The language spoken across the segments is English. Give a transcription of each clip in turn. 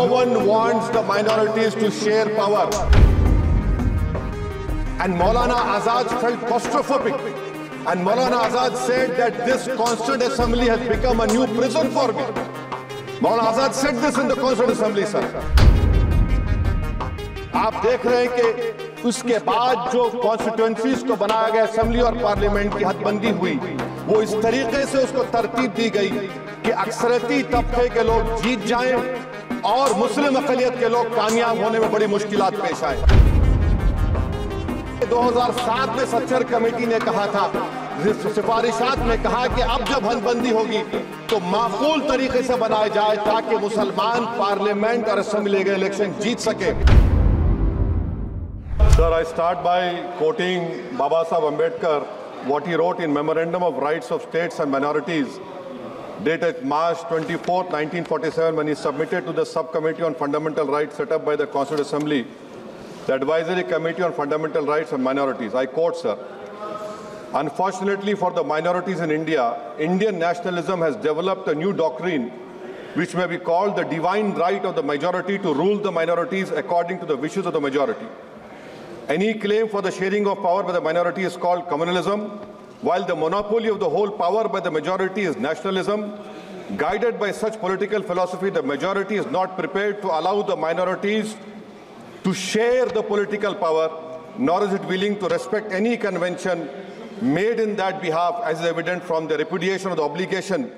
No one wants the minorities to share power. And Maulana Azad felt claustrophobic. And Maulana Azad said that this Constituent Assembly has become a new prison for me. Maulana Azad said this in the Constituent Assembly, sir. आप देख रहे हैं कि उसके बाद जो constituencies को बनाया गया असेंबली और पार्लियामेंट की हदबंदी हुई, वो इस तरीके से उसको तरतीब दी गई कि अक्सरती तबके के लोग जीत जाएं और मुस्लिम अक़लियत के लोग कामयाब होने में बड़ी मुश्किलात पेश आए। 2007 में सच्चर कमेटी ने कहा था, सिफारिशात में कहा कि अब जब हदबंदी होगी तो माकूल तरीके से बनाया जाए ताकि मुसलमान पार्लियामेंट और असेंबली के इलेक्शन जीत सके। Sir, I start by quoting Baba Saheb Ambedkar, what he wrote in Memorandum of Rights of States and Minorities, dated March 24, 1947, when he submitted to the Subcommittee on Fundamental Rights set up by the Constituent Assembly, the Advisory Committee on Fundamental Rights and Minorities. I quote, sir, "Unfortunately for the minorities in India, Indian nationalism has developed a new doctrine which may be called the divine right of the majority to rule the minorities according to the wishes of the majority. Any claim for the sharing of power by the minority is called communalism, while the monopoly of the whole power by the majority is nationalism. Guided by such political philosophy, the majority is not prepared to allow the minorities to share the political power, nor is it willing to respect any convention made in that behalf, as is evident from the repudiation of the obligation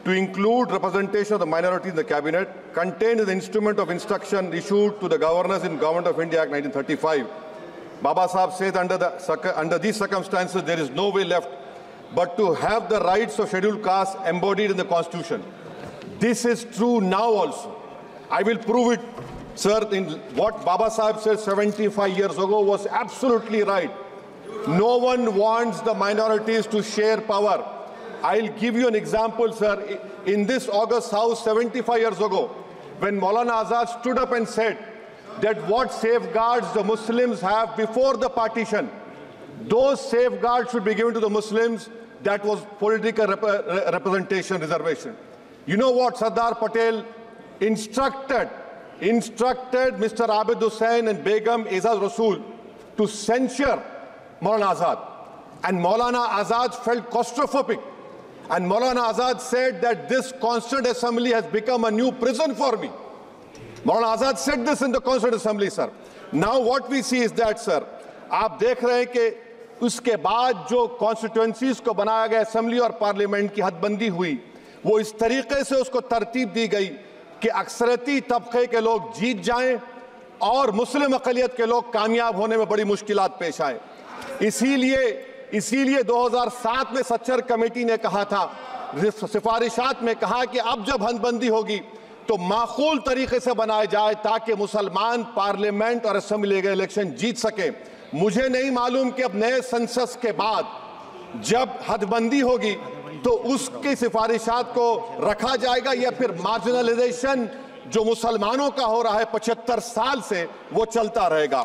to include representation of the minority in the cabinet, contained in the Instrument of Instruction issued to the governors in Government of India Act 1935. Baba Saheb says under these circumstances, there is no way left but to have the rights of scheduled castes embodied in the Constitution. This is true now also. I will prove it, sir. In what Baba Saheb said 75 years ago was absolutely right. No one wants the minorities to share power. I'll give you an example, sir. In this August House 75 years ago, when Maulana Azad stood up and said that what safeguards the Muslims have before the partition, those safeguards should be given to the Muslims. That was political representation, reservation. You know what Sardar Patel instructed Mr. Abid Hussain and Begum Ezaz Rasool to censure Maulana Azad. And Maulana Azad felt claustrophobic. And Maulana Azad said that this Constituent Assembly has become a new prison for me. Maulana Azad said this in the Constituent Assembly, sir. Now what we see is that, sir, आप देख रहे हैं कि उसके बाद जो constituencies को बनाया गया असेंबली और पार्लियामेंट की हदबंदी हुई, वो इस तरीके से उसको तरतीब दी गई कि अक्सरती तबके के लोग जीत जाएं और मुस्लिम अक़लियत के लोग कामयाब होने में बड़ी मुश्किलात पेश आए। इसीलिए 2007 में सच्चर कमेटी ने कहा था, सिफारिशात में कहा कि अब जब हदबंदी होगी तो माकूल तरीके से बनाया जाए ताकि मुसलमान पार्लियामेंट और असेंबली के इलेक्शन जीत सके। मुझे नहीं मालूम कि अब नए सेंसस के बाद जब हदबंदी होगी तो उसकी सिफारिशात को रखा जाएगा या फिर मार्जिनलाइजेशन जो मुसलमानों का हो रहा है 75 साल से, वो चलता रहेगा।